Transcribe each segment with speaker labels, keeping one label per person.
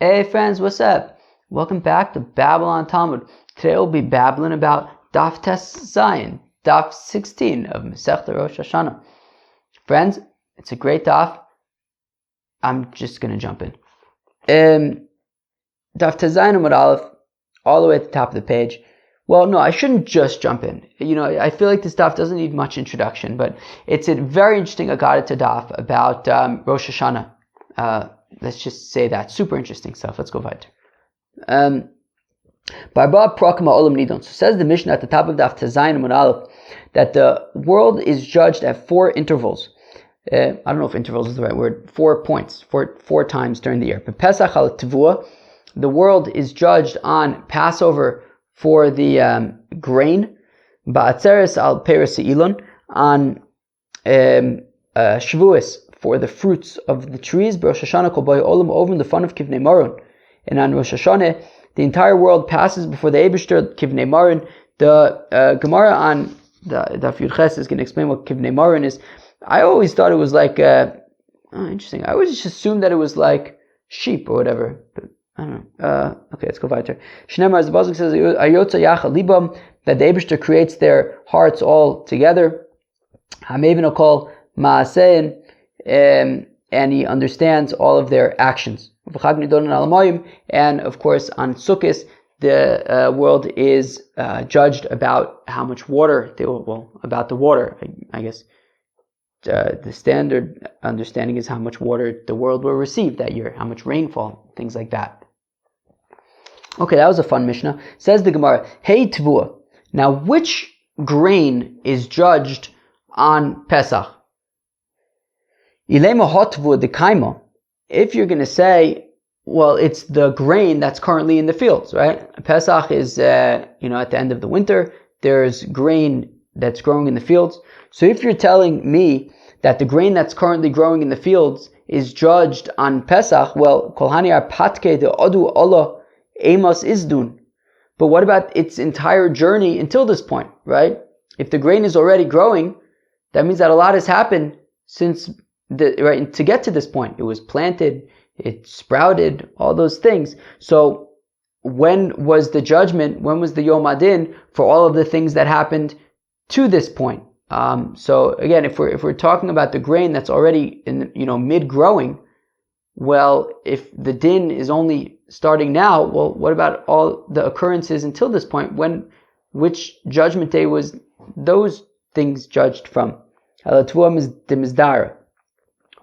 Speaker 1: Hey friends, what's up? Welcome back to Babylon Talmud. Today we'll be babbling about Daf Tes Zayin, Daf 16 of Masechta Rosh Hashanah. Friends, it's a great daf. I'm just going to jump in. Daf Tes Zayin Amud Aleph, all the way at the top of the page. Well, no, I shouldn't just jump in. I feel like this daf doesn't need much introduction, but it's a very interesting agadatas daf about Rosh Hashanah. Let's just say that. Super interesting stuff. Let's go weiter. So says the Mishnah at the top of Daf Tes Zayin Amud Aleph that the world is judged at 4 intervals. I don't know if intervals is the right word. 4 points, four times during the year. But Pesach al Tivua, the world is judged on Passover for the grain. Ba'atzeres al Peres Ilon, on Shavuos for the fruits of the trees. Rosh Hashanah kol boy olam over in the fun of Kivnei Maron. And on Rosh Hashanah, the entire world passes before the Eibishter, Kivnei Maron. The Gemara on the Daf Yud Ches is going to explain what Kivnei Maron is. I always thought it was like, interesting. I always just assumed that it was like sheep or whatever. But I don't know. Okay, let's go weiter. Shneimar, as the Pasuk says, Ayotza Yacha Libam, that the Eibishter creates their hearts all together. Hamevin Okol Ma'asein, and he understands all of their actions. And of course, on Sukkot, the world is judged about how much water about the water. I guess the standard understanding is how much water the world will receive that year, how much rainfall, things like that. Okay, that was a fun Mishnah. Says the Gemara, Hey Tvua. Now, which grain is judged on Pesach? If you're going to say, well, it's the grain that's currently in the fields, right? Pesach is, at the end of the winter, there's grain that's growing in the fields. So if you're telling me that the grain that's currently growing in the fields is judged on Pesach, well, kolhani ar patke de odu Allah amos isdun. But what about its entire journey until this point, right? If the grain is already growing, that means that a lot has happened since to get to this point. It was planted, it sprouted, all those things. So when was the judgment? When was the Yom Adin for all of the things that happened to this point? So again, if we're talking about the grain that's already in mid-growing, well, if the din is only starting now, well, what about all the occurrences until this point? Which judgment day was those things judged from?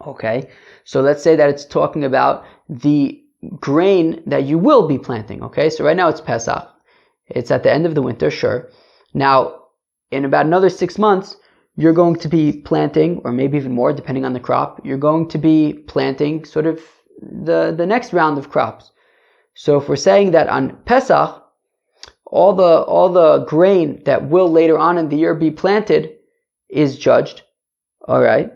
Speaker 1: Okay, so let's say that it's talking about the grain that you will be planting. Okay, so right now it's Pesach. It's at the end of the winter, sure. Now, in about another 6 months, you're going to be planting, or maybe even more, depending on the crop, you're going to be planting sort of the next round of crops. So if we're saying that on Pesach, all the grain that will later on in the year be planted is judged, all right.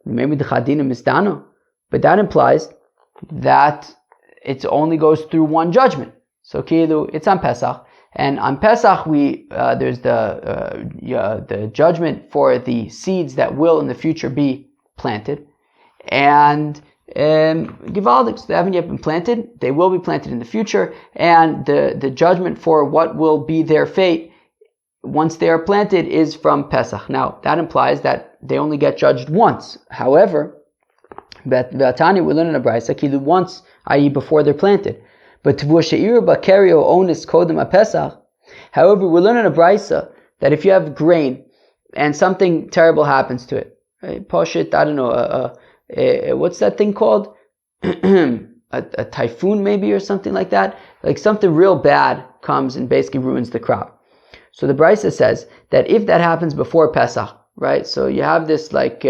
Speaker 1: Maybe the chadinim is dano, but that implies that it only goes through one judgment. So it's on Pesach, and on Pesach there's the judgment for the seeds that will in the future be planted, and givaldics, they haven't yet been planted, they will be planted in the future, and the judgment for what will be their fate once they are planted is from Pesach. Now, that implies that they only get judged once. However, Vatani, we learn in a brayso, once, i.e. before they're planted. But however, we learn in a brayso that if you have grain and something terrible happens to it, right? Poshit, I don't know, what's that thing called? a typhoon maybe, or something like that. Like something real bad comes and basically ruins the crop. So the brayso says that if that happens before Pesach, right? So you have this like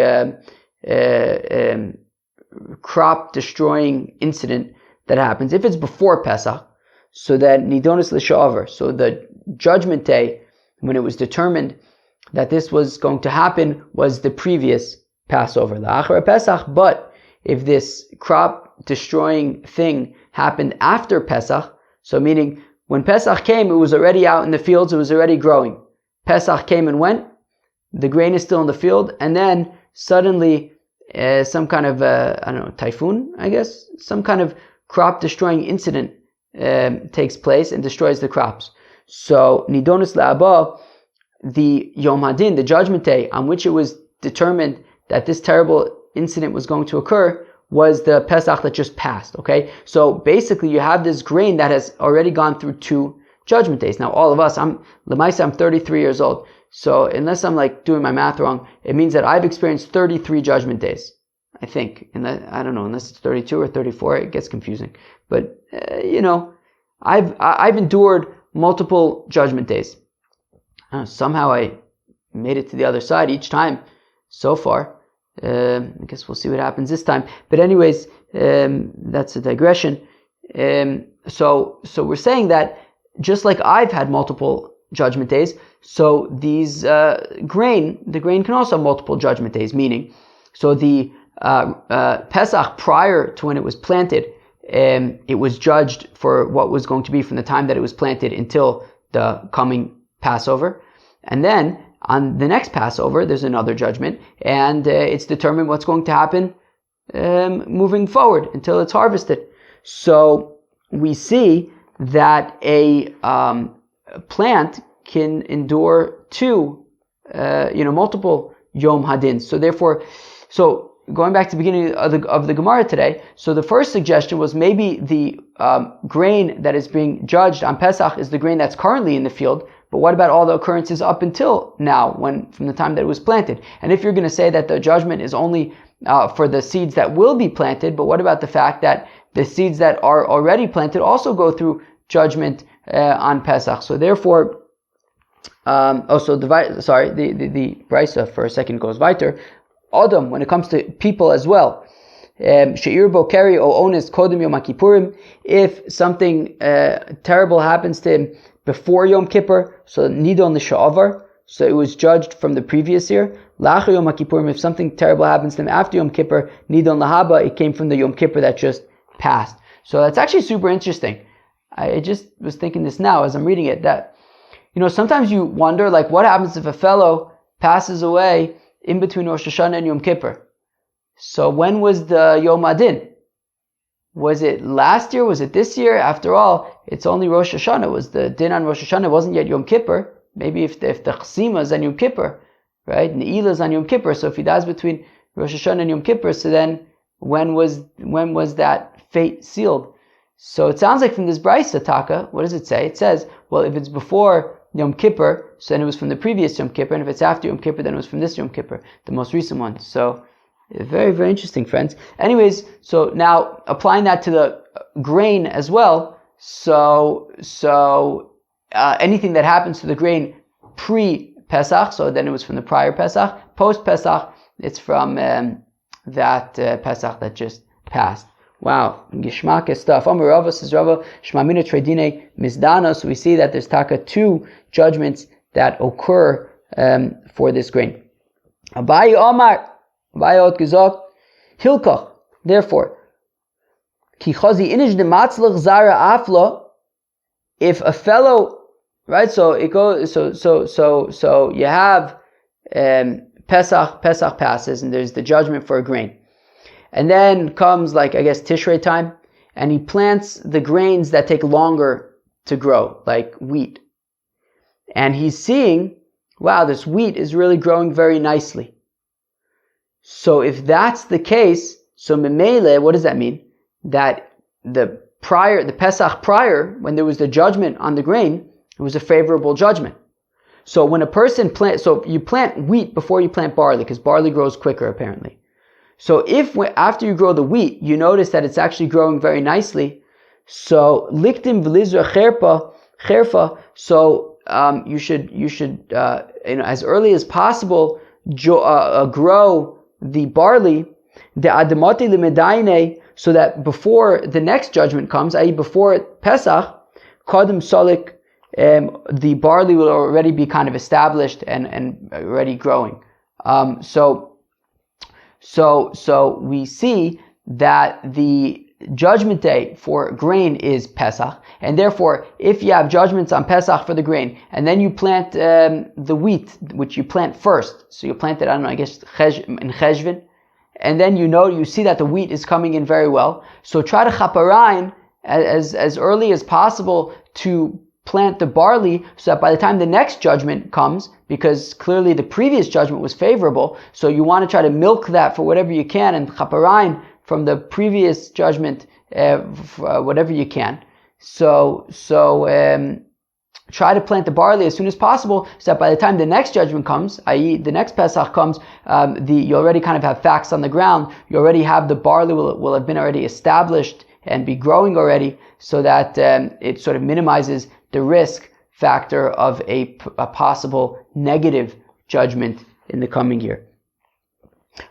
Speaker 1: crop destroying incident that happens. If it's before Pesach, so that nidonis l'sha'avar, so the judgment day when it was determined that this was going to happen was the previous Passover, the Achar Pesach. But if this crop destroying thing happened after Pesach, so meaning when Pesach came, it was already out in the fields, it was already growing. Pesach came and went, the grain is still in the field, and then suddenly some kind of, typhoon, I guess, some kind of crop destroying incident takes place and destroys the crops. So Nidonus La'aba, the Yom Hadin, the judgment day on which it was determined that this terrible incident was going to occur, was the Pesach that just passed. Okay, so basically you have this grain that has already gone through 2 judgment days. Now all of us, I'm 33 years old, so unless I'm like doing my math wrong, it means that I've experienced 33 judgment days, I think. And I don't know, unless it's 32 or 34, it gets confusing. But I've endured multiple judgment days. Somehow I made it to the other side each time so far. I guess we'll see what happens this time. But anyways, that's a digression. So we're saying that just like I've had multiple judgment days, so these the grain can also have multiple judgment days. Meaning, so the Pesach prior to when it was planted, it was judged for what was going to be from the time that it was planted until the coming Passover, and then on the next Passover, there's another judgment, and it's determined what's going to happen moving forward until it's harvested. So we see that a plant can endure 2, multiple Yom Hadin. So therefore, going back to the beginning of the Gemara today, so the first suggestion was maybe the grain that is being judged on Pesach is the grain that's currently in the field. But what about all the occurrences up until now, from the time that it was planted? And if you're going to say that the judgment is only for the seeds that will be planted, but what about the fact that the seeds that are already planted also go through judgment on Pesach? So therefore, the Brisa for a second goes weiter. Adam, when it comes to people as well, She'ir bo keri o ones kodem Yom Kippurim, if something terrible happens to him before Yom Kippur, so nidon l'sha'avar, so it was judged from the previous year. Lacher Yom Kippurim, if something terrible happens to him after Yom Kippur, nidon lahaba, it came from the Yom Kippur that just passed. So that's actually super interesting. I just was thinking this now as I'm reading it, that, sometimes you wonder, like, what happens if a fellow passes away in between Rosh Hashanah and Yom Kippur? So when was the Yom Adin? Was it last year? Was it this year? After all, it's only Rosh Hashanah. Was the din on Rosh Hashanah? It wasn't yet Yom Kippur. Maybe if the Chsima is on Yom Kippur, right? Ne'ilah is on Yom Kippur. So if he dies between Rosh Hashanah and Yom Kippur, so then when was that fate sealed? So it sounds like from this Brisa, Taka, what does it say? It says, well, if it's before Yom Kippur, so then it was from the previous Yom Kippur, and if it's after Yom Kippur, then it was from this Yom Kippur, the most recent one. So very, very interesting, friends. Anyways, so now applying that to the grain as well. So anything that happens to the grain pre-Pesach, so then it was from the prior Pesach. Post-Pesach, it's from that Pesach that just passed. Wow, Gishmak stuff. Amar Rava says Rava Shmamina Tradine Mizdana. So we see that there's taka 2 judgments that occur for this grain. Abayi Omar. Hilkach. Therefore, if a fellow, right? So it goes. So you have Pesach passes, and there's the judgment for a grain, and then comes Tishrei time, and he plants the grains that take longer to grow, like wheat, and he's seeing, wow, this wheat is really growing very nicely. So if that's the case, so Memele, what does that mean? That the Pesach prior, when there was the judgment on the grain, it was a favorable judgment. So when a person so you plant wheat before you plant barley, because barley grows quicker apparently. So if after you grow the wheat, you notice that it's actually growing very nicely, so liktim v'lizra cherfa, so you should as early as possible grow the barley, the adamati limedaine, so that before the next judgment comes, i.e. before Pesach, kadam solik, the barley will already be kind of established and already growing. So we see that the judgment day for grain is Pesach, and therefore, if you have judgments on Pesach for the grain, and then you plant the wheat, which you plant first, so you plant it, I don't know, I guess in Cheshvan, and then you see that the wheat is coming in very well. So try to chaparain as early as possible to plant the barley, so that by the time the next judgment comes, because clearly the previous judgment was favorable, so you want to try to milk that for whatever you can and chaparain from the previous judgment whatever you can. So try to plant the barley as soon as possible, so that by the time the next judgment comes, i.e. the next Pesach comes, you already kind of have facts on the ground. You already have the barley will have been already established and be growing already, so that it sort of minimizes the risk factor of a possible negative judgment in the coming year.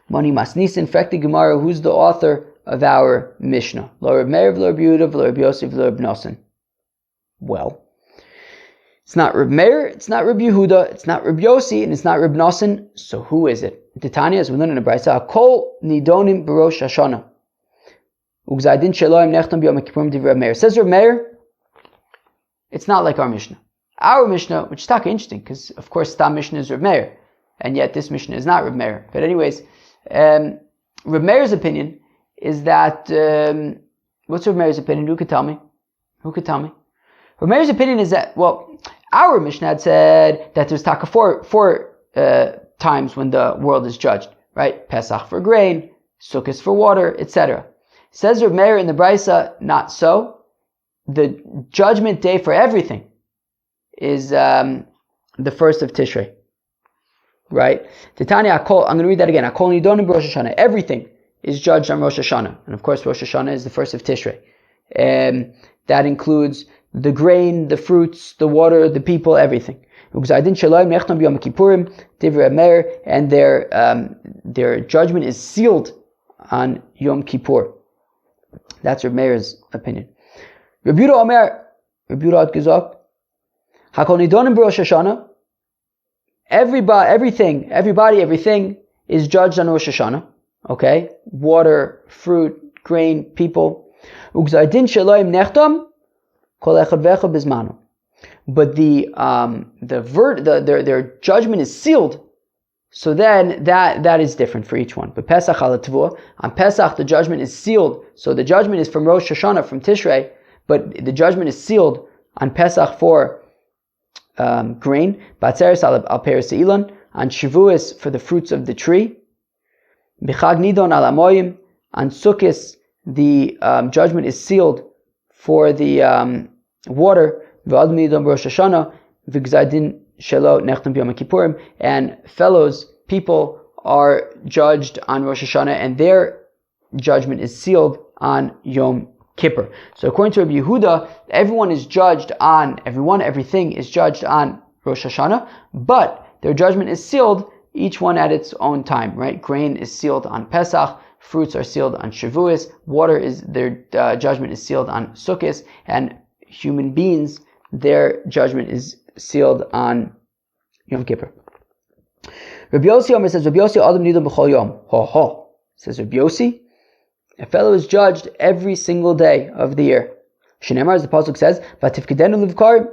Speaker 1: Mani Masnisin, Frekti Gemara, who's the author of our Mishnah? Lo Reb Meir, Lo Reb Yehuda, Lo Reb Yosef, Lo Reb Nosson. Well, it's not Reb Meir, it's not Reb Yehuda, it's not Reb Yossi, and it's not Reb Nosson. So who is it? Titania, as we learn in the Brisa, Kol Nidonim B'Rosh Hashanah. Ugzaydin Sheloim Nechtam B'Yom Kippurim Divrei Reb Meir. Says Reb Meir, it's not like our Mishnah. Our Mishnah, which is taka interesting, because of course Stam Mishnah is Reb Meir, and yet this Mishnah is not Reb Meir. But anyways, Reb Meir's opinion is that, what's Reb Meir's opinion? Who could tell me? Reb Meir's opinion is that, well, our Mishnah had said that there's taka four times when the world is judged, right? Pesach for grain, Sukkot for water, etc. Says Reb Meir in the Brisa, not so. The judgment day for everything is the first of Tishrei, right? Titania, I'm going to read that again. Akol nidonim b'Rosh Hashanah. Everything is judged on Rosh Hashanah, and of course Rosh Hashanah is the first of Tishrei. That includes the grain, the fruits, the water, the people, everything. And their judgment is sealed on Yom Kippur. That's Reb Meir's opinion. Reb Yehuda Omer, Reb Yehuda hat gesagt, Hakol nidonim b'Rosh Hashanah. Everything is judged on Rosh Hashanah. Okay, water, fruit, grain, people. Ugzaydin sheloim nechtam kol echad v'echad bizmanu. But their judgment is sealed. So then that is different for each one. But Pesach ala Tavua, on Pesach the judgment is sealed. So the judgment is from Rosh Hashanah, from Tishrei, but the judgment is sealed on Pesach for grain. Batzeres al peres ilan, on Shavuos for the fruits of the tree. B'chag nidon al amoyim, on Sukkot the judgment is sealed for the water. V'ad nidon b'Rosh Hashanah v'gzaydin shelo nechtam b'Yom Kippurim, and fellows, people are judged on Rosh Hashanah, and their judgment is sealed on Yom Kippur. So according to Rabbi Yehuda, everything is judged on Rosh Hashanah, but their judgment is sealed, each one at its own time, right? Grain is sealed on Pesach, fruits are sealed on Shavuos, their judgment is sealed on Sukkot, and human beings, their judgment is sealed on Yom Kippur. Rabbi Yossi Omer says, Rabbi Yossi Adam Nidon B'chol Yom. Says Rabbi Yossi, a fellow is judged every single day of the year. Shneimar, as the pasuk says, Vatifkedenu Livkar,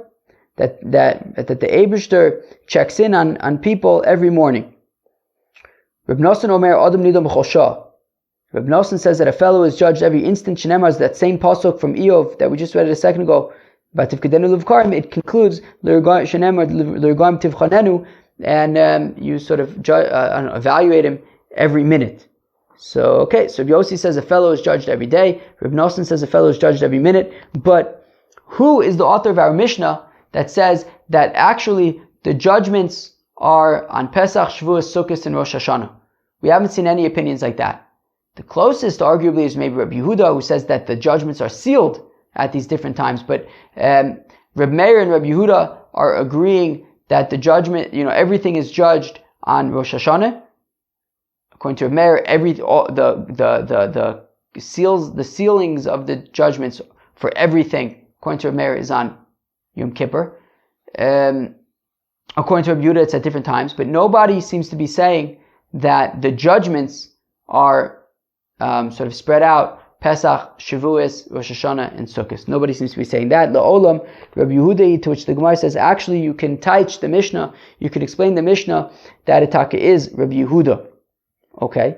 Speaker 1: that the Eibishter checks in on people every morning. Rabbi Nosson Omer Adam Nidon B'chol Shah. Rabbi Nosson says that a fellow is judged every instant. Shneimar is that same pasuk from Eov that we just read a second ago. But if it concludes and you sort of evaluate him every minute. So Yossi says a fellow is judged every day. Reb Nosson says a fellow is judged every minute. But who is the author of our Mishnah that says that actually the judgments are on Pesach, Shavuos, Sukkot, and Rosh Hashanah? We haven't seen any opinions like that. The closest, arguably, is maybe Rabbi Yehuda, who says that the judgments are sealed at these different times. But Reb Meir and Reb Yehuda are agreeing that the judgment, everything is judged on Rosh Hashanah. According to Reb Meir, the sealings of the judgments for everything, according to Reb Meir, is on Yom Kippur. According to Reb Yehuda, it's at different times. But nobody seems to be saying that the judgments are sort of spread out, Pesach, Shavuos, Rosh Hashanah, and Sukkot. Nobody seems to be saying that. La'olam, Rabbi Yehuda, to which the Gemara says, actually you can teach the Mishnah, you can explain the Mishnah that Itaka is Rabbi Yehuda. Okay?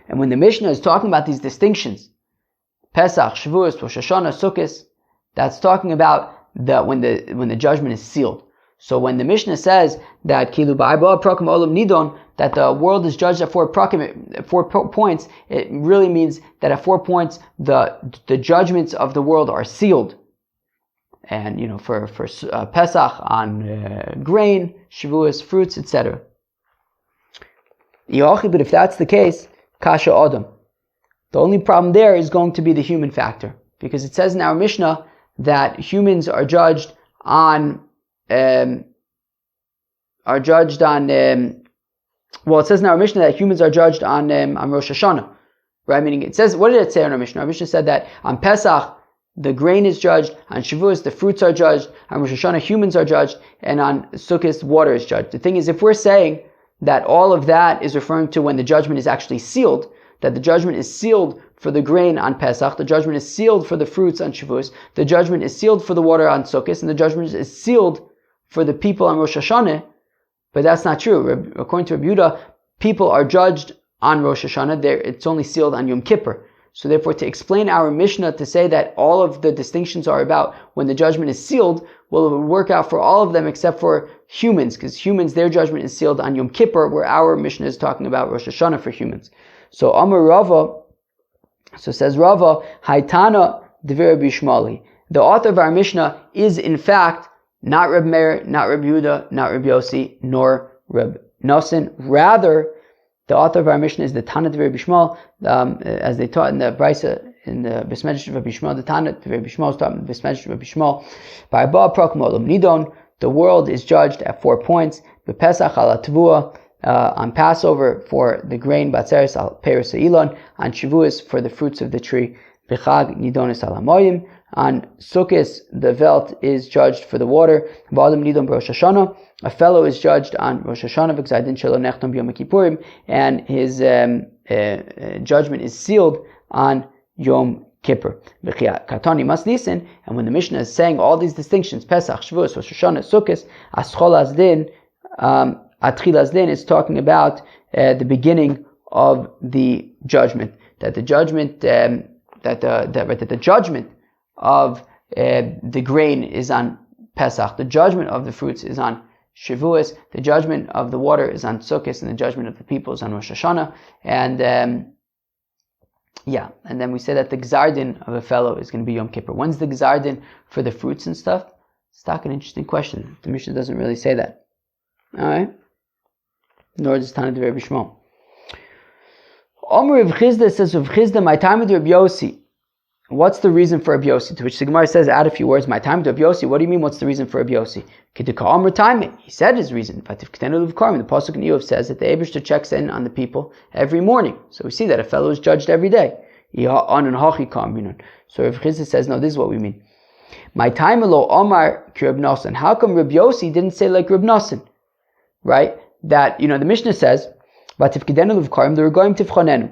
Speaker 1: And when the Mishnah is talking about these distinctions, Pesach, Shavuos, Rosh Hashanah, Sukkot, that's talking about when the judgment is sealed. So when the Mishnah says that that the world is judged at 4 points, it really means that at 4 points the judgments of the world are sealed. And for Pesach on grain, Shavuos, fruits, etc. But if that's the case, Kasha Adam. The only problem there is going to be the human factor, because it says in our Mishnah that humans are judged on. It says in our Mishnah that humans are judged on Rosh Hashanah, right? Meaning it says, what did it say in our Mishnah? Our Mishnah said that on Pesach the grain is judged, on Shavuos the fruits are judged, on Rosh Hashanah humans are judged, and on Sukkot water is judged. The thing is, if we're saying that all of that is referring to when the judgment is actually sealed, that the judgment is sealed for the grain on Pesach, the judgment is sealed for the fruits on Shavuos, the judgment is sealed for the water on Sukkot, and the judgment is sealed for the people on Rosh Hashanah. But that's not true. According to Rabbi Yehuda, people are judged on Rosh Hashanah. It's only sealed on Yom Kippur. So therefore, to explain our Mishnah to say that all of the distinctions are about when the judgment is sealed, well, it would work out for all of them except for humans, because humans, their judgment is sealed on Yom Kippur, where our Mishnah is talking about Rosh Hashanah for humans. So Amar Rava, so says Rava, Haitana Devir Bishmali. The author of our Mishnah is in fact not Reb Meir, not Reb Yehuda, not Reb Yossi, nor Reb Nosson. Rather, the author of our Mishnah is the Tana Devir Bishmal, as they taught in the Brisa, in the Besmedrash of Bishmal. The Tana Devir Bishmal is taught in the Besmedrash of Bishmal. By Ba Prokmolum Nidon, the world is judged at 4 points. Bepesach ala Tvua, on Passover for the grain, Batzeres al Peres Elon, on Shavuos for the fruits of the tree, Bechag Nidonis al Hamoyim. On Sukkot, the Velt is judged for the water. Ba'adim Nidon Rosh Hashanah. A fellow is judged on Rosh Hashanah, and his judgment is sealed on Yom Kippur. And when the Mishnah is saying all these distinctions, Pesach, Shavuos, Rosh Hashanah, Sukkot, Aschol Azdin, Atchil Azdin is talking about the beginning of the judgment. That the judgment, that the judgment of the grain is on Pesach. The judgment of the fruits is on Shavuos. The judgment of the water is on Sukkot, and the judgment of the people is on Rosh Hashanah. And and then we say that the Gzardin of a fellow is going to be Yom Kippur. When's the Gzardin for the fruits and stuff? It's not an interesting question. The Mishnah doesn't really say that. All right. Nor does Tana Devir Bishmal. Omer Rav Chizda says, Rav Chizda, my time with Rav Yossi. What's the reason for Rav Yossi? To which the Gemara says, add a few words, my time to Rav Yossi. What do you mean, what's the reason for Rav Yossi? He said his reason. But if the Pasuk in Eov says that the Eibishter checks in on the people every morning. So we see that a fellow is judged every day. So Rav Chizda says, no, this is what we mean. My time lo Omar ki Reb Nosson. How come Reb Yossi didn't say like Reb Nosson? Right? That, the Mishnah says, but if Kedenu Luvkarim, the Regoim Tivchonenu,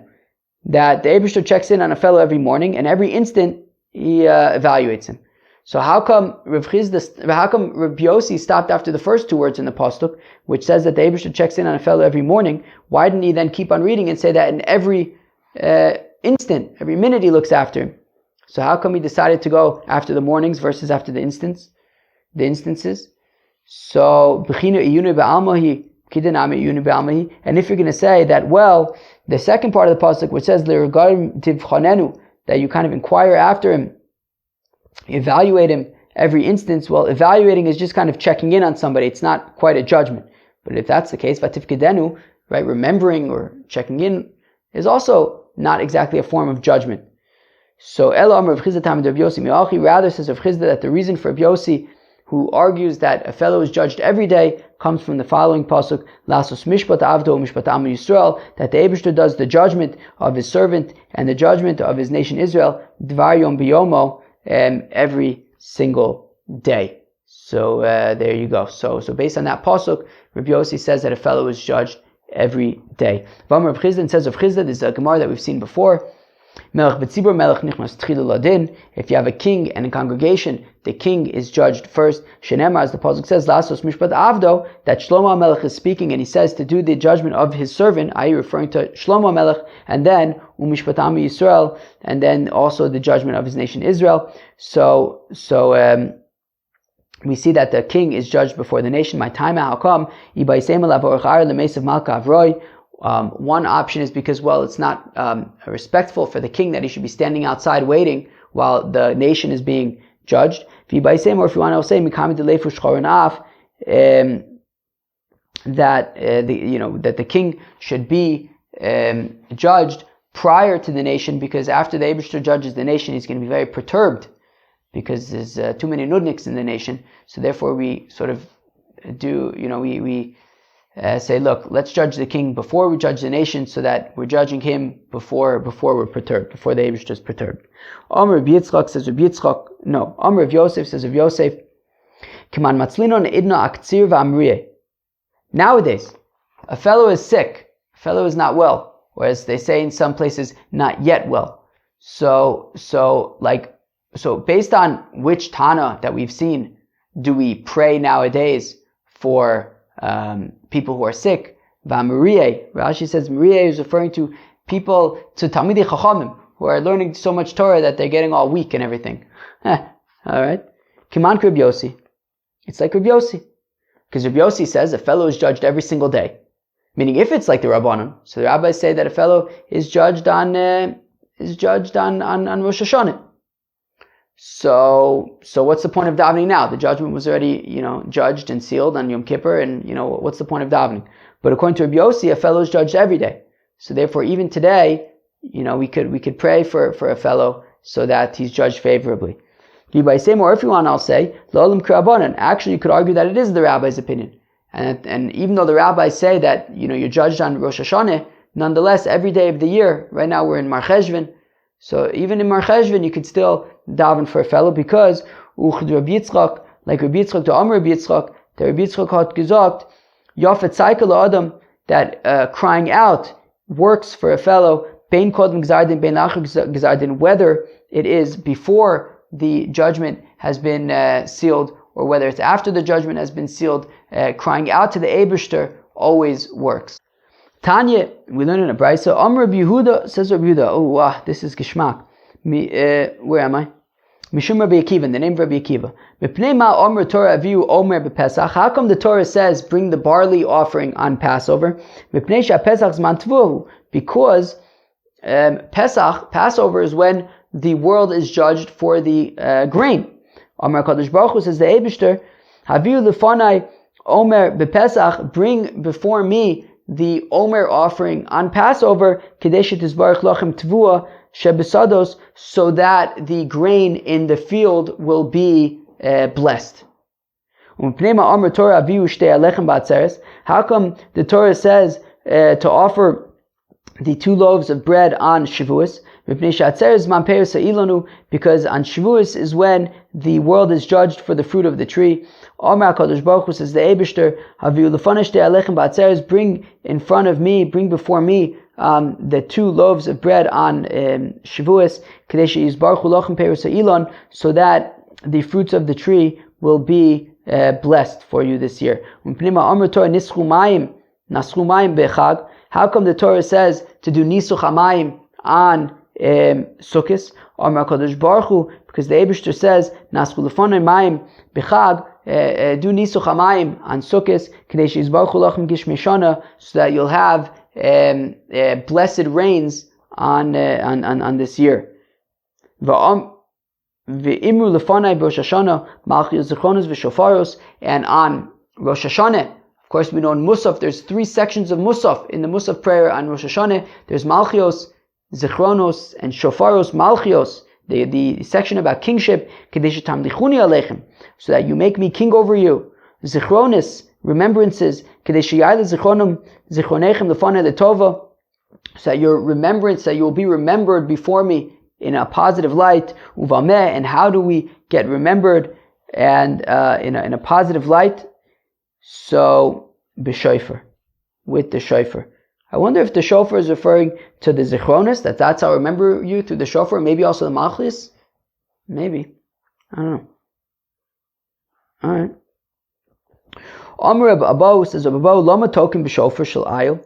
Speaker 1: that the Eibishter checks in on a fellow every morning, and every instant he evaluates him. So how come Rav Yossi stopped after the first 2 words in the pasuk, which says that the Eibishter checks in on a fellow every morning? Why didn't he then keep on reading and say that in every instant, every minute he looks after him? So how come he decided to go after the mornings versus after the instances? So and if you're going to say that, well, the second part of the pasuk which says that you kind of inquire after him, evaluate him every instance, well, evaluating is just kind of checking in on somebody. It's not quite a judgment. But if that's the case, vatifkedenu, right, remembering or checking in is also not exactly a form of judgment. So Elam Rav Chizda Tam Rav Yossi Mi'achi rather says Rav Chizda that the reason for Rav Yossi, who argues that a fellow is judged every day, comes from the following pasuk: Lasos Mishpat Avdo Mishpat Am Yisrael, that the Eibishter does the judgment of his servant and the judgment of his nation Israel, Dvar Yom Biyomo, every single day. So there you go. So based on that pasuk, Rabbi Yossi says that a fellow is judged every day. V'amar Rav Chizda says of Chizda, this is a Gemara that we've seen before. If you have a king and a congregation, the king is judged first. Shenemar, as the pasuk says, Lasos Mishpat Avdo, that Shlomo HaMelech is speaking, and he says to do the judgment of his servant, i.e. referring to Shlomo HaMelech, and then Umishpat Ami Yisrael, and then also the judgment of his nation Israel. So we see that the king is judged before the nation. My time, how come? One option is because, well, it's not respectful for the king that he should be standing outside waiting while the nation is being judged. Or if you want to say that that the king should be judged prior to the nation, because after the Eibishter judges the nation, he's going to be very perturbed because there's too many nudniks in the nation. So therefore, we sort of do we say, look, let's judge the king before we judge the nation, so that we're judging him before we're perturbed, before the Eibush is perturbed. Amr Rabbi Yitzchak says Rabbi Yitzchak, no. Amr Rav Yosef says Rav Yosef, Kiman matzlinon idna aktsir v'amriye. Nowadays, a fellow is sick, a fellow is not well, or as they say in some places, not yet well. So based on which Tana that we've seen do we pray nowadays for people who are sick? V'amriye. Rashi says Mariye is referring to people, to Talmidei Chachamim, who are learning so much Torah that they're getting all weak and everything. Alright. Kiman Rabbi Yossi. It's like Rabbi Yossi. Because Rabbi Yossi says a fellow is judged every single day. Meaning if it's like the Rabbanon, so the rabbis say that a fellow is judged on Rosh Hashanah. So what's the point of davening now? The judgment was already, judged and sealed on Yom Kippur, and what's the point of davening? But according to Rabbi Yossi, a fellow is judged every day. So therefore, even today, we could pray for a fellow so that he's judged favorably. Or if you want, I'll say, actually, you could argue that it is the rabbi's opinion. And even though the rabbis say that, you're judged on Rosh Hashanah, nonetheless, every day of the year, right now we're in Mar Cheshvan, so even in Mar Cheshvan, you could still daven for a fellow, because Rabbi Yitzchak, like Rabbi Yitzchak to Amr Rabbi Yitzchak, that Rabbi Yitzchak had gesagt, Yafet Cycle Adam, that crying out works for a fellow, Bein Kodem Gzardin, Bein Lachar Gzardin, whether it is before the judgment has been sealed, or whether it's after the judgment has been sealed, crying out to the Eibishter always works. Tanya, we learn in a brayso. Amr Rabbi Yehuda, says Rabbi Yehuda. Oh, wow, this is Geshmak. Where am I? Mishum Rabbi Akiva, the name of Rabbi Akiva. Mipnei ma Amr Torah aviu Omer b'Pesach. How come the Torah says bring the barley offering on Passover? Mipnei sha Pesach zman tvuhu. Because Passover is when the world is judged for the grain. Amr Kadosh Baruch Hu, says the Eibishter, Haviu lefanai Omer b'Pesach, bring before me the Omer offering on Passover, Kadeshet Tizbarach Lachem Tvua Shebesados, so that the grain in the field will be blessed. How come the Torah says to offer the 2 loaves of bread on Shavuos? Because on Shavuos is when the world is judged for the fruit of the tree. Amar HaKadosh Baruch Hu, says the Eibishter, bring in front of me, bring before me the 2 loaves of bread on Shavuos, so that the fruits of the tree will be blessed for you this year. How come the Torah says to do Nisuch HaMayim on Sukkos? Amar HaKadosh Baruch Hu, because the Eibishter says, Naschu Lefonei Mayim B'Chag, do Nisuch HaMayim on Sukkos, Kadei She'yizbaruchu Lachem Gishmei Shana, so that you'll have blessed rains on this year. Ve'imru Lefonei b'Rosh Hashanah Malchiyos Zichronos v'Shofaros, and on Rosh Hashanah, of course we know in Musaf, there's 3 sections of Musaf. In the Musaf prayer on Rosh Hashanah, there's Malchios, Zichronos, and Shofaros. Malchios, the section about kingship, so that you make me king over you. Zichronos, remembrances, so that your remembrance, that you will be remembered before me in a positive light. Uvameh, and how do we get remembered and in a positive light? So, b'shofar, with the shofar. I wonder if the shofar is referring to the zichronis, that's how I remember you through the shofar, maybe also the malchus? Maybe. I don't know. Alright. Amr Abba says, Lama token b'shofar shel ayil.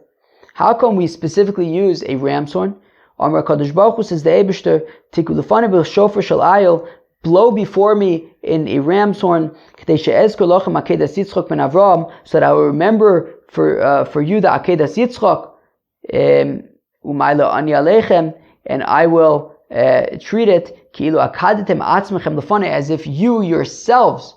Speaker 1: How come we specifically use a ram's horn? Amr HaKadosh Baruch Hu says, the Eibishter, Tiku lefane b'shofar shel ayil, blow before me in a ram's horn, so that I will remember for you the akedas Yitzchak, and I will treat it as if you yourselves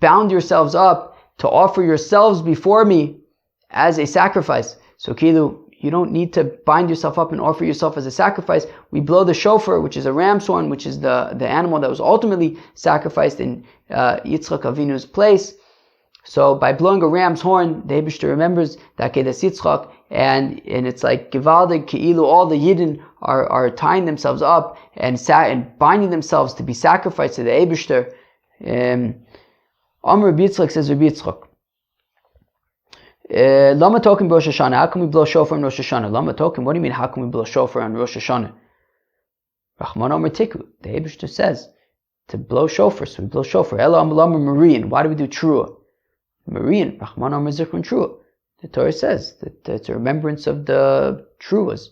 Speaker 1: bound yourselves up to offer yourselves before me as a sacrifice. So you don't need to bind yourself up and offer yourself as a sacrifice. We blow the shofar, which is a ram's horn, which is the animal that was ultimately sacrificed in Yitzchak Avinu's place. So by blowing a ram's horn, the Eibishter remembers that Akedas Yitzchak, and it's like Givaldig Ke'ilu, all the Yidden are tying themselves up and binding themselves to be sacrificed to the Eibishter. Amr Rabbi Yitzchak says, Rabbi Yitzchak, Lama token Rosh Hashanah. How can we blow shofar on Rosh Hashanah? Lama token. What do you mean? How can we blow shofar on Rosh Hashanah? Rachman Amr Tiku. The Eibishter says to blow shofar, so we blow shofar. Ela Amr Marian. Why do we do trua? Marian. Rachman Amr Zichron trua. The Torah says that it's a remembrance of the truas.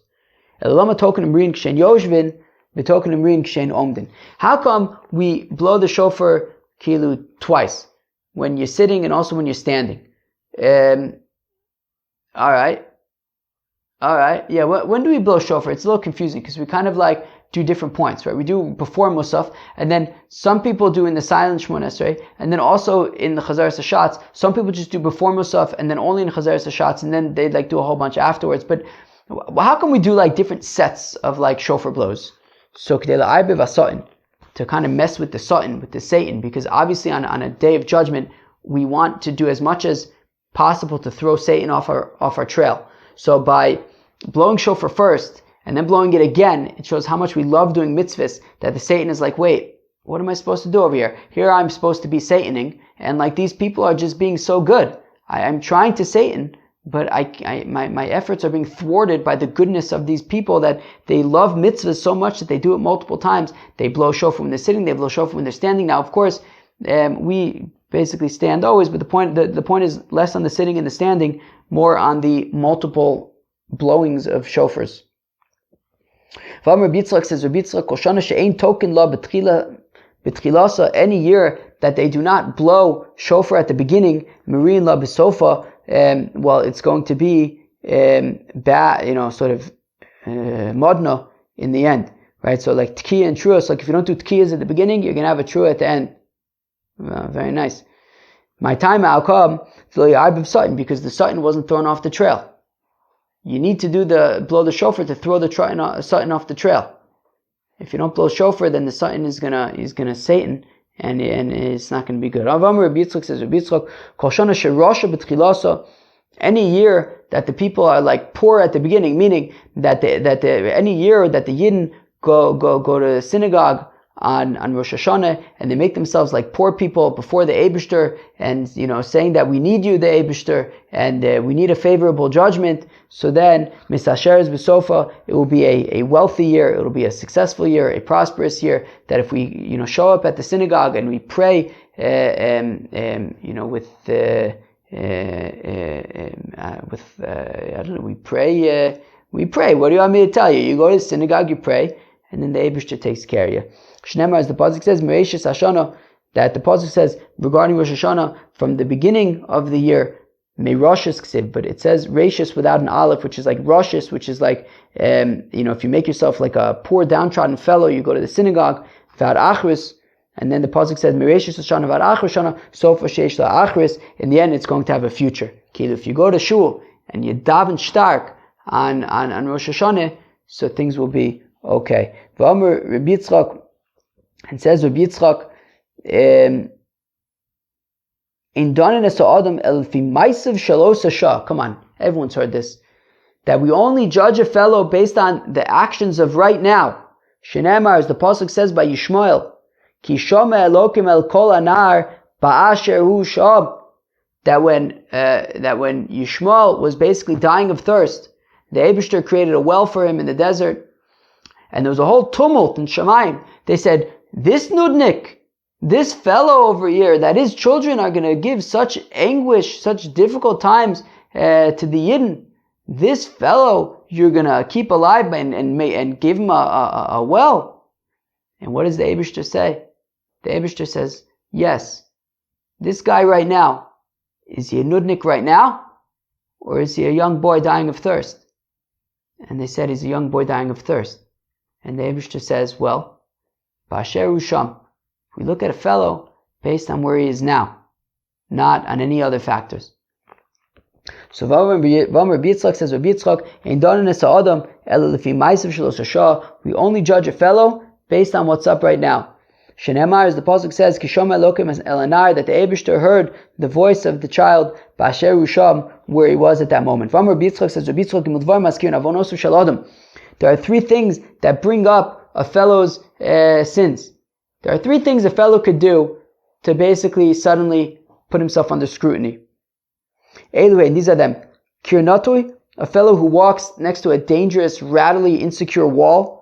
Speaker 1: Ela Lama token Marian kshen yoshvin, betoken Marian kshen omdin. How come we blow the shofar kilu twice, when you're sitting and also when you're standing? Alright. Yeah, when do we blow shofar? It's a little confusing because we kind of like do different points, right? We do before Musaf, and then some people do in the silent Shemona Esrei, and then also in the Chazaras HaShatz. Some people just do before Musaf, and then only in Chazaras HaShatz, and then they like do a whole bunch afterwards. But how can we do like different sets of like shofar blows? So to kind of mess with the Satan, with the Satan, because obviously on a day of judgment, we want to do as much as possible to throw Satan off our trail. So by blowing shofar first and then blowing it again, it shows how much we love doing mitzvahs, that the Satan is like, wait, what am I supposed to do over here? Here I'm supposed to be Sataning, and like these people are just being so good. I'm trying to Satan, but my efforts are being thwarted by the goodness of these people, that they love mitzvahs so much that they do it multiple times. They blow shofar when they're sitting, they blow shofar when they're standing. Now, of course, we basically stand always, but the point is less on the sitting and the standing, more on the multiple blowings of shofars. Rabbi Yitzchak says, any year that they do not blow shofar at the beginning, Marin la b'sofa, well, it's going to be modna in the end, right? So like tkiyah and truas, like if you don't do tkiyahs at the beginning, you're going to have a trua at the end. Very nice. My time I'll come because the Satan wasn't thrown off the trail. You need to blow the shofar to throw the Satan off the trail. If you don't blow shofar, then the Satan is gonna Satan, and it's not gonna be good. Rabbi Yitzchak says, Rabbi Yitzchak, any year that the people are like poor at the beginning, meaning that any year that the Yidden go to the synagogue on Rosh Hashanah, and they make themselves like poor people before the Eibishter, and saying that we need you, the Eibishter, and we need a favorable judgment. So then, Misasheres B'Sofa, it will be a wealthy year, it will be a successful year, a prosperous year. That if we show up at the synagogue and we pray, with I don't know, we pray. What do you want me to tell you? You go to the synagogue, you pray, and then the Eibishter takes care of you. Shnemar, as the pasuk says, Mereishis Hashanah, that the pasuk says regarding Rosh Hashanah from the beginning of the year, Meirashis Ksiv, but it says Reishis without an aleph, which is like Roshis, which is like if you make yourself like a poor downtrodden fellow, you go to the synagogue, Vad Achris, and then the pasuk says Mereishis Hashanah Vad Achris Shana, Sofa Sheish La Achris. In the end, it's going to have a future. If you go to shul and you daven stark on Rosh Hashanah, so things will be okay. V'amr Rabbi Yitzchak, and says Rabbi Yitzchak, in Donanes Adam El Fimaisav Shalos Shah. Come on, everyone's heard this. That we only judge a fellow based on the actions of right now. Shenemar, as the pasuk says by Yishmael, Ki Shoma Elokim El Kol Anar Ba'asher Hu Shab. That when Yishmael was basically dying of thirst, The Eibishter created a well for him in the desert. And there was a whole tumult in Shamayim. They said, this nudnik, this fellow over here, that his children are going to give such anguish, such difficult times to the Yidden. This fellow, you're going to keep alive and give him a well. And what does the Eibishter say? The Eibishter says, yes, this guy right now, is he a nudnik right now? Or is he a young boy dying of thirst? And they said he's a young boy dying of thirst. And the Eibishter says, well, Ba'asher Usham, if we look at a fellow based on where he is now, not on any other factors. So Rabbi Yitzchak says, Rabbi Yitzchak, we only judge a fellow based on what's up right now. Shenemar, as the pasuk says, Kishom Elokim as Elanar, that the Eibishter heard the voice of the child, Ba'asher Usham, where he was at that moment. Rabbi Yitzchak says, Rabbi Yitzchak, there are three things that bring up a fellow's sins. There are three things a fellow could do to basically suddenly put himself under scrutiny. Anyway, these are them. Kirnatui, a fellow who walks next to a dangerous, rattly, insecure wall.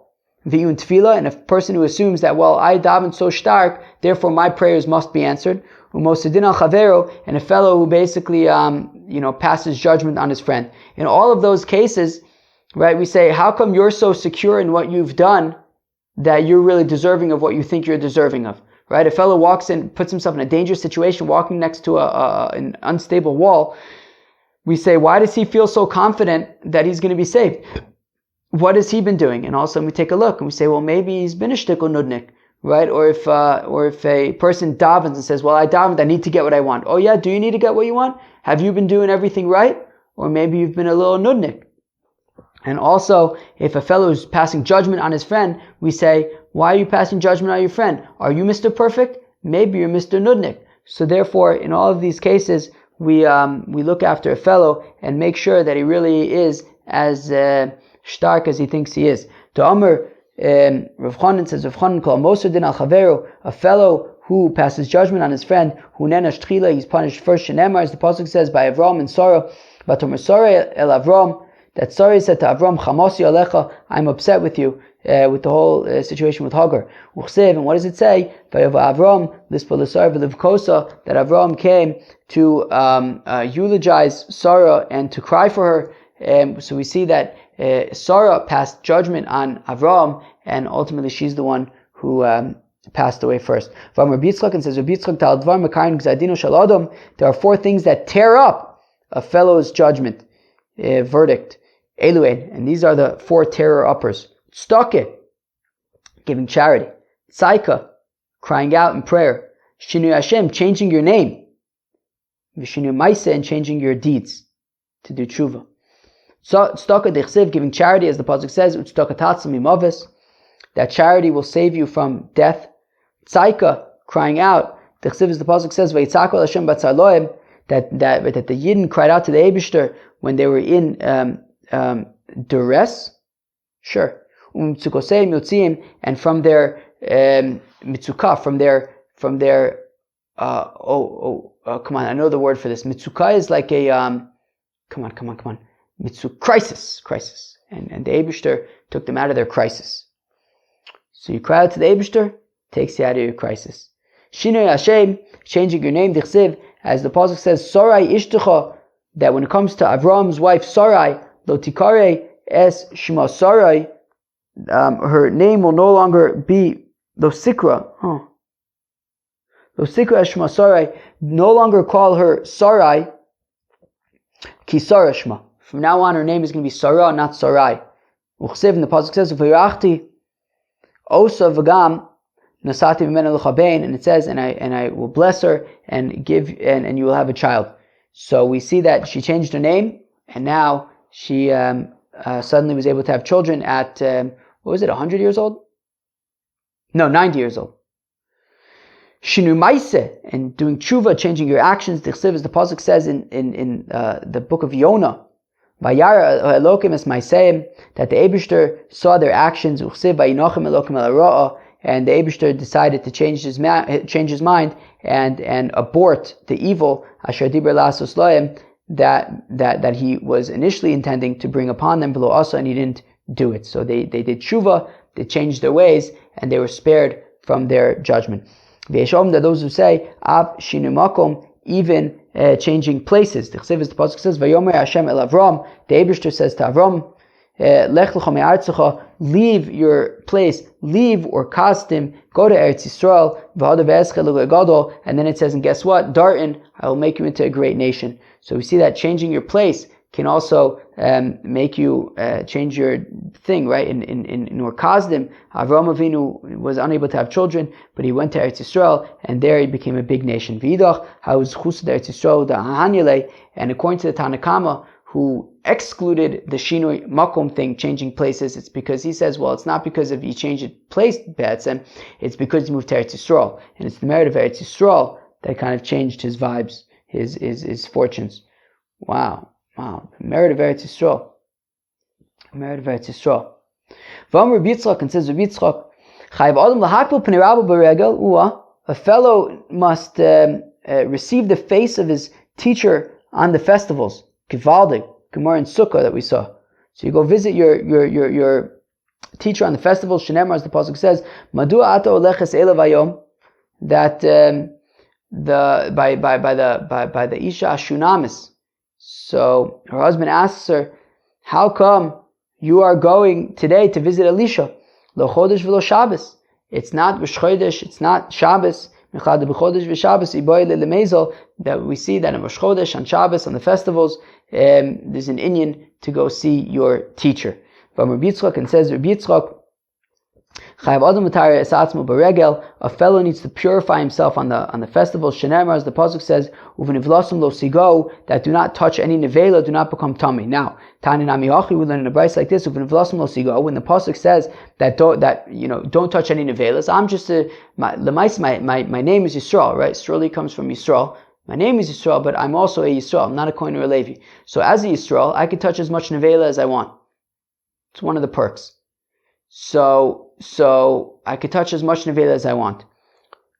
Speaker 1: V'yun tefillah, and a person who assumes that, well, I daven so stark, therefore my prayers must be answered. Umosidin al chavero, and a fellow who basically, passes judgment on his friend. In all of those cases, right, we say, how come you're so secure in what you've done that you're really deserving of what you think you're deserving of? Right? A fellow walks in, puts himself in a dangerous situation, walking next to an unstable wall. We say, why does he feel so confident that he's going to be saved? What has he been doing? And all of a sudden we take a look and we say, well, maybe he's been a shtickle nudnik, right? Or if a person davens and says, well, I davened, I need to get what I want. Oh yeah, do you need to get what you want? Have you been doing everything right? Or maybe you've been a little nudnik. And also, if a fellow is passing judgment on his friend, we say, why are you passing judgment on your friend? Are you Mr. Perfect? Maybe you're Mr. Nudnik. So therefore, in all of these cases, we look after a fellow and make sure that he really is as stark as he thinks he is. To Amr, Rav Chanan says, Rav Chanan called Moser din al Chaveru, a fellow who passes judgment on his friend, who nenash tchila, he's punished first. Shenemar, as the pasuk says, by Avram and Sarah, but Tomer Sarah el Avram, that Sarah said to Avram, Chamosi alecha, I'm upset with you, with the whole situation with Hagar. Uchsev, and what does it say? Avram, that Avram came to eulogize Sarah and to cry for her. So we see that Sarah passed judgment on Avram, and ultimately she's the one who passed away first. Rabbi Yitzchak, and says, there are four things that tear up a fellow's judgment, verdict. Eluin, and these are the four terror uppers. Tzedakah, giving charity. Tzaika, crying out in prayer. Shinui Hashem, changing your name. V'shinui Maaseh, and changing your deeds to do tshuva. Tzedakah dechsev, giving charity, as the pasuk says, Tzedakah tatzim imavos, that charity will save you from death. Tzaika, crying out. Dechsev, as the pasuk says, V'yitzakol Hashem batzar lohem, that the Yidden cried out to the Eibishter when they were in duress, sure, and from their mitzukah, from their come on, I know the word for this. Mitzukah is like a come on, crisis, and the Eibishter took them out of their crisis. So you cry out to the Eibishter, takes you out of your crisis. Shinui Hashem, changing your name, dichsiv, as the pasuk says, Sarai ishtucha, that when it comes to Avram's wife Sarai, lo tikare es shema Sarai, her name will no longer be lo sikra. Lo sikra es shema Sarai, no longer call her Sarai, ki Sarah shema. From now on, her name is going to be Sarah, not Sarai. Uchsev, and the pasuk says, v'yirachti osa v'gam nasati v'mena l'chabein, and it says, and I will bless her and give, and you will have a child. So we see that she changed her name, and now she suddenly was able to have children at, 100 years old? No, 90 years old. Shinu Maaseh, and doing tshuva, changing your actions. Dichsiv, as the pasuk says in the book of Yonah, Vayara Elokim es Maaseim, that the Eibishter saw their actions. Uchsiv vayinochem Elokim el hara'a, and the Eibishter decided to change his mind and abort the evil. Asher diber lasos lohem, that he was initially intending to bring upon them, below also, and he didn't do it. So they did tshuva, they changed their ways, and they were spared from their judgment. V'yeshom, that those who say, Ab shinu makom, even changing places. The pasuk says, Vayomer Hashem el Avram, the Eibishter says to Avram, Lech lecha me'artzecha, leave your place, leave or kastim, go to Eretz Yisrael, v'hada ve'eschel le'gadol, and then it says, and guess what? Dartin, I will make you into a great nation. So we see that changing your place can also make you change your thing, right? In Kasdim, Avram Avinu was unable to have children, but he went to Eretz Yisrael, and there he became a big nation. V'idach, how was Chusad Eretz Yisrael, the Ahanyele, and according to the Tanakama, who excluded the Shinui Makom thing, changing places, it's because he says, well, it's not because of he changed it place, Be'etzem, it's because he moved to Eretz Yisrael. And it's the merit of Eretz Yisrael that kind of changed his vibes, his fortunes. Wow. Merit of Eretz Yisrael. Merit of Eretz Yisrael. V'amr Yitzchak, and says Yitzchak, Chayav Adam lahakbel pnei rabbo b'regel, a fellow must receive the face of his teacher on the festivals. Givaldik, Gemara and Sukkah that we saw. So you go visit your teacher on the festivals. Shenemar, as the pasuk says, Madua ata oleches elav hayom, that by the Isha Ashunamis. So her husband asks her, how come you are going today to visit Elisha? Lo chodesh v'lo Shabbos. It's not Rosh Chodesh, it's not Shabbos. That we see that in Rosh Chodesh, on Shabbos, on the festivals, there's an inyan to go see your teacher. From Rabbi Yitzchak, and says Rabbi Yitzchak, a fellow needs to purify himself on the festivals. Shenemar, as the pasuk says, that do not touch any nevela, do not become tummy. Now, Tani Nami, we learn in a brayso like this, when the pasuk says that don't touch any nevelas, I'm just my name is Yisrael, right? Yisrael comes from Yisrael. My name is Yisrael, but I'm also a Yisrael. I'm not a Kohen or a Levi. So as a Yisrael, I can touch as much nevela as I want. It's one of the perks. So I could touch as much nevela as I want.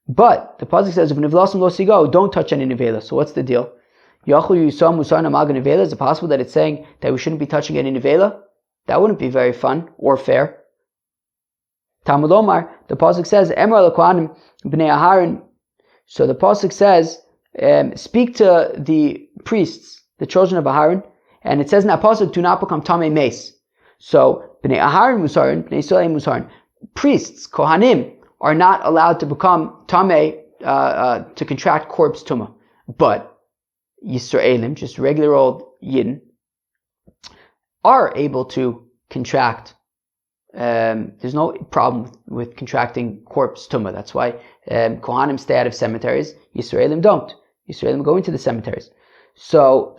Speaker 1: But the pasuk says, if nivlasim lo sigo, don't touch any nevela. So what's the deal? Is it possible that it's saying that we shouldn't be touching any nevela? That wouldn't be very fun or fair. Talmud Omar, the pasuk says, Emra l'kohanim b'nei Aharon. So the pasuk says, speak to the priests, the children of Aharon, and it says in that pasuk, do not become tamei mace. So b'nei Aharon musarin, b'nei Yisrael musarin. Priests, kohanim, are not allowed to become tamei, to contract corpse tumah. But Yisraelim, just regular old Yidden, are able to contract. There's no problem with contracting corpse tumah. That's why kohanim stay out of cemeteries. Yisraelim don't. Yisraelim go into the cemeteries. So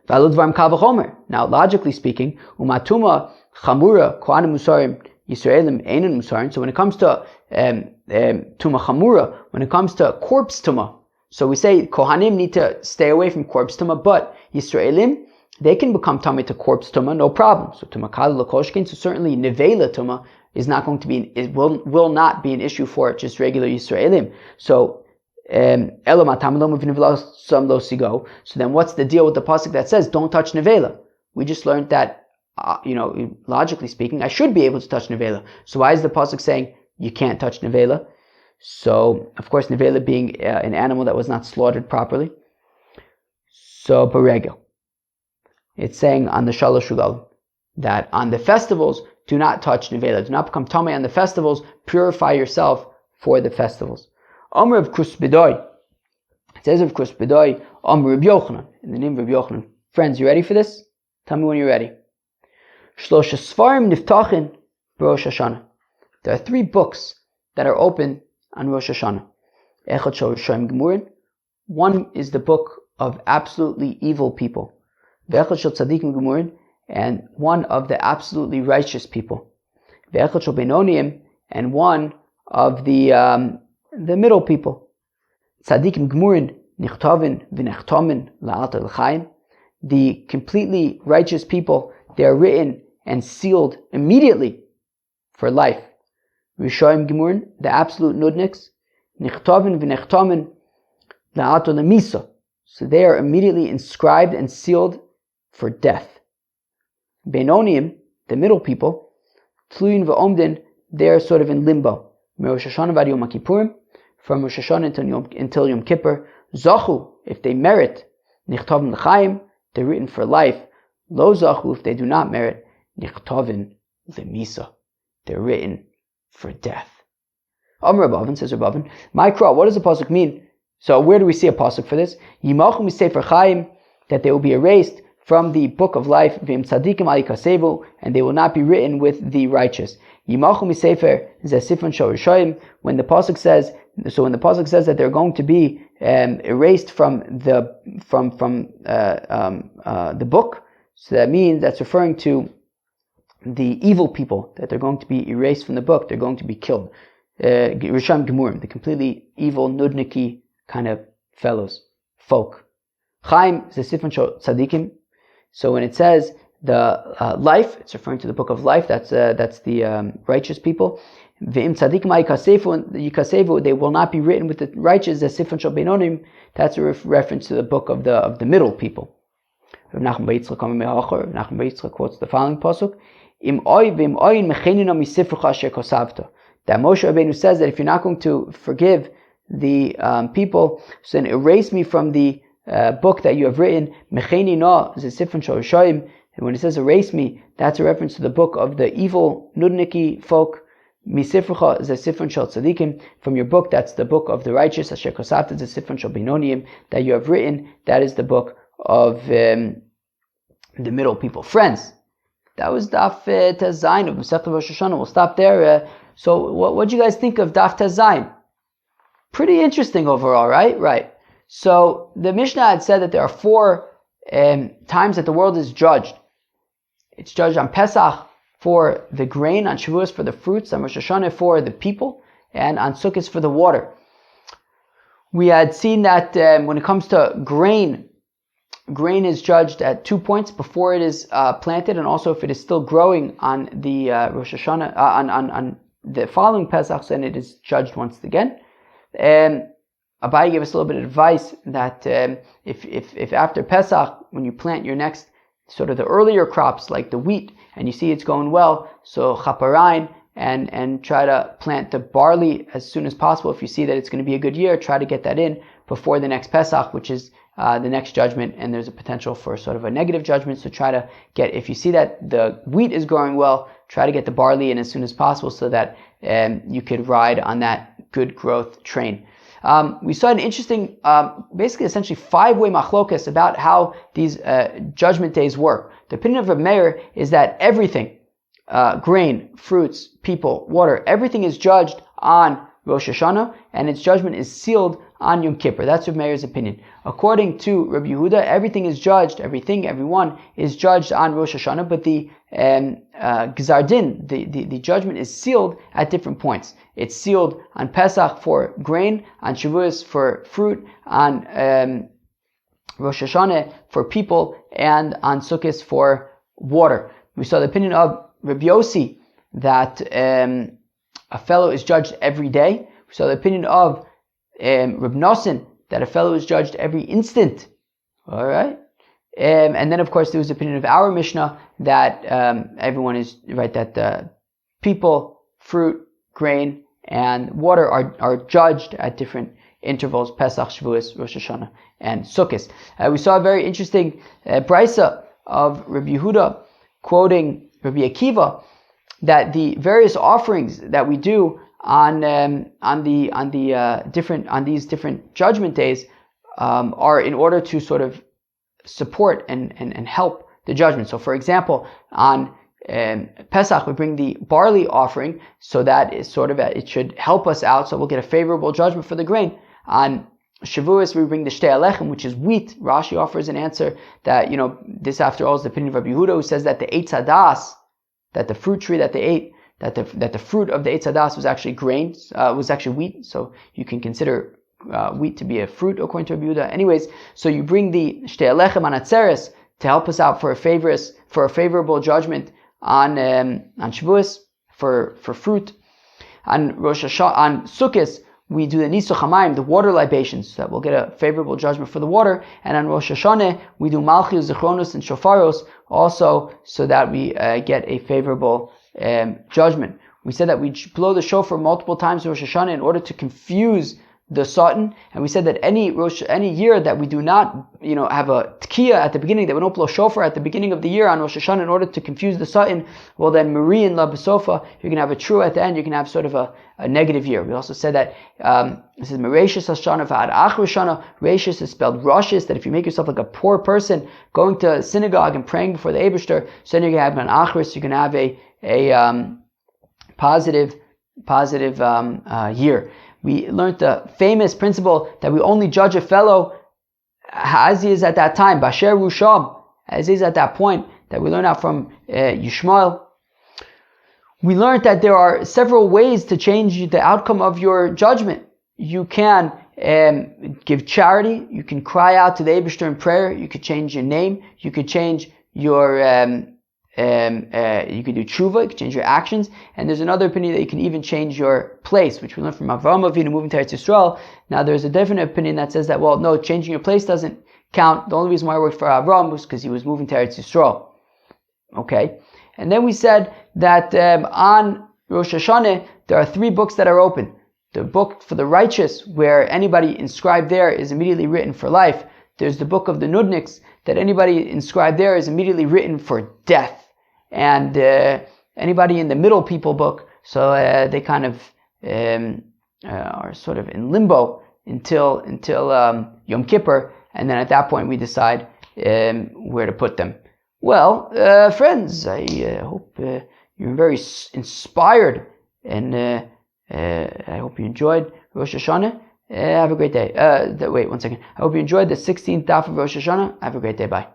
Speaker 1: valud varm kal v'chomer. Now, logically speaking, umatuma chamura kohanim musarim Yisraelim einin musarim. So when it comes to tuma chamura, when it comes to corpse tuma, so we say kohanim need to stay away from corpse tuma, but Yisraelim, they can become tummy to corpse tuma, no problem. So tuma kal l'koshkin. So certainly nevela tuma is not going to be will not be an issue for just regular Yisraelim. So so then what's the deal with the pasuk that says don't touch nevela? We just learned that logically speaking, I should be able to touch nevela. So why is the pasuk saying you can't touch nevela? So of course nevela being an animal that was not slaughtered properly. So beregel, it's saying on the shalosh regalim that on the festivals do not touch nevela, do not become tamei on the festivals. Purify yourself for the festivals. Amr of Krusbidoi. It says of Krusbidoi, Amr of Yochanan, in the name of Yochanan. Friends, you ready for this? Tell me when you're ready. Shlosha Sfarim Niftachin Rosh Hashanah. There are 3 books that are open on Rosh Hashanah. Echad Shel Rishayim Gemurin. One is the book of absolutely evil people. Ve'echad Shel Tzadikim Gemurin. And one of the absolutely righteous people. Ve'echad Shel Benoniim. And one of the middle people. Tzadikim Gemurin Nichtavin V'nechtamin La'at L'chaim. The completely righteous people, they are written and sealed immediately for life. Rishayim Gemurin, the absolute nudniks, Nichtavin V'nechtamin La'at L'misa. So they are immediately inscribed and sealed for death. Beinonim, the middle people, Tluyin v'omdin, they are sort of in limbo. Rosh Hashanah v'ad Yom Kippurim, from Rosh Hashanah until Yom Kippur. Zachu, if they merit, Nichtavin l'chaim, they're written for life. Lo zachu, if they do not merit, Nichtavin l'misa, they're written for death. Amr Rabban, says Rabban, Mikra, what does the pasuk mean? So where do we see a pasuk for this? Yimachum misefer chaim, that they will be erased from the book of life, v'im tzadikim al yikasevu, and they will not be written with the righteous. Yimachum misefer zesifron shel rishoyim, when the pasuk says that they're going to be erased from the book, so that means that's referring to the evil people, that they're going to be erased from the book, they're going to be killed. Risham Gemurim, the completely evil, nudniki kind of folk. Chaim is the Sifron Shel Tzadikim. So when it says the life, it's referring to the book of life. That's the righteous people. Ve'im tzadikim yikasevu, they will not be written with the righteous. The Sifron Shel Beinonim, that's a reference to the book of the middle people. Rav Nachman bar Yitzchak quotes the following pasuk: Im oy v'im oyin mechenina misifrucha asher kosavta. That Moshe Rabbeinu says that if you're not going to forgive the people, so then erase me from the book that you have written. Mecheni na zesifron shel rishoyim. And when it says erase me, that's a reference to the book of the evil nudniki folk. Misifrucha zesifron shel tzadikim. From your book, that's the book of the righteous. Asher kosavta zesifron shel beinonim, that you have written. That is the book of the middle people. Friends, that was Daf Tez Zayin of Masechta Rosh Hashanah. We'll stop there. So what do you guys think of Daf Tez Zayin? Pretty interesting overall, right? Right. So the Mishnah had said that there are 4 times that the world is judged. It's judged on Pesach for the grain, on Shavuos for the fruits, on Rosh Hashanah for the people, and on Sukkot for the water. We had seen that when it comes to grain is judged at 2 points: before it is planted, and also if it is still growing on the Rosh Hashanah, on the following Pesach, then it is judged once again. Abai gave us a little bit of advice that if after Pesach, when you plant your next, sort of the earlier crops like the wheat, and you see it's going well, so chaparain, and try to plant the barley as soon as possible. If you see that it's going to be a good year, try to get that in before the next Pesach, which is the next judgment, and there's a potential for sort of a negative judgment. So try to get, if you see that the wheat is growing well, try to get the barley in as soon as possible so that you could ride on that good growth train. We saw an interesting, basically essentially 5-way machlokas about how these judgment days work. The opinion of Reb Meir is that everything, grain, fruits, people, water, everything is judged on Rosh Hashanah, and its judgment is sealed on Yom Kippur. That's Reb Meir's opinion. According to Rabbi Yehuda, everyone is judged on Rosh Hashanah, but the Gzar Din, the judgment is sealed at different points. It's sealed on Pesach for grain, on Shavuos for fruit, on Rosh Hashanah for people, and on Sukkot for water. We saw the opinion of Rabbi Yossi that a fellow is judged every day. We saw the opinion of Reb Nosson that a fellow is judged every instant. All right, and then of course there was the opinion of our Mishnah that everyone is right, that people, fruit, grain, and water are judged at different intervals: Pesach, Shavuos, Rosh Hashanah, and Sukkot. We saw a very interesting brisa of Rabbi Yehuda quoting Rabbi Akiva that the various offerings that we do on these different judgment days are in order to sort of support and help the judgment. So, for example, on Pesach we bring the barley offering, so that is sort of it should help us out, so we'll get a favorable judgment for the grain. On Shavuos we bring the shtei alechem, which is wheat. Rashi offers an answer that this after all is the opinion of Rabbi Yehuda, who says that the agadatas, that the fruit tree that they ate, that the fruit of the agadatas was actually grain, was actually wheat. So you can consider wheat to be a fruit according to Rabbi Yehuda. Anyways, so you bring the shtei alechem on Atzeres to help us out for a favorable judgment on Shavuos for fruit. On Rosh Hashanah, on Sukkot, we do the Nisuch HaMayim, the water libations, so that we'll get a favorable judgment for the water. And on Rosh Hashanah, we do Malchus, Zichronos, and Shofaros, also so that we get a favorable judgment. We said that we blow the shofar multiple times in Rosh Hashanah in order to confuse the Satan, and we said that any year that we do not, have a tkiya at the beginning, that we don't blow shofar at the beginning of the year on Rosh Hashanah in order to confuse the Satan, well then Marian La Besofa, you're going to have a true at the end, you can have sort of a negative year. We also said that this is Mereshis Hashanah V'ad Ach Roshana. Reshis is spelled Roshis, that if you make yourself like a poor person going to synagogue and praying before the Eibishter, so then you're going to have an Achris, you're going to have a positive year. We learned the famous principle that we only judge a fellow as he is at that time, Basher Rusham, as he is at that point, that we learn out from Yishmael. We learned that there are several ways to change the outcome of your judgment. You can give charity, you can cry out to the Eibishter in prayer, you could change your name, you could change your you could do tshuva, you could change your actions, and there's another opinion that you can even change your place, which we learned from Avraham Avinu moving to Eretz Yisrael. Now there's a different opinion that says that, well, no, changing your place doesn't count. The only reason why it worked for Avraham was because he was moving to Eretz Yisrael. Okay? And then we said that on Rosh Hashanah, there are 3 books that are open. The book for the righteous, where anybody inscribed there is immediately written for life. There's the book of the Nudniks, that anybody inscribed there is immediately written for death. And anybody in the middle people book, so they kind of are sort of in limbo until Yom Kippur, and then at that point we decide where to put them. Well, friends, I hope you're very inspired, and I hope you enjoyed Rosh Hashanah. Have a great day. Wait 1 second. I hope you enjoyed the 16th daf of Rosh Hashanah. Have a great day. Bye.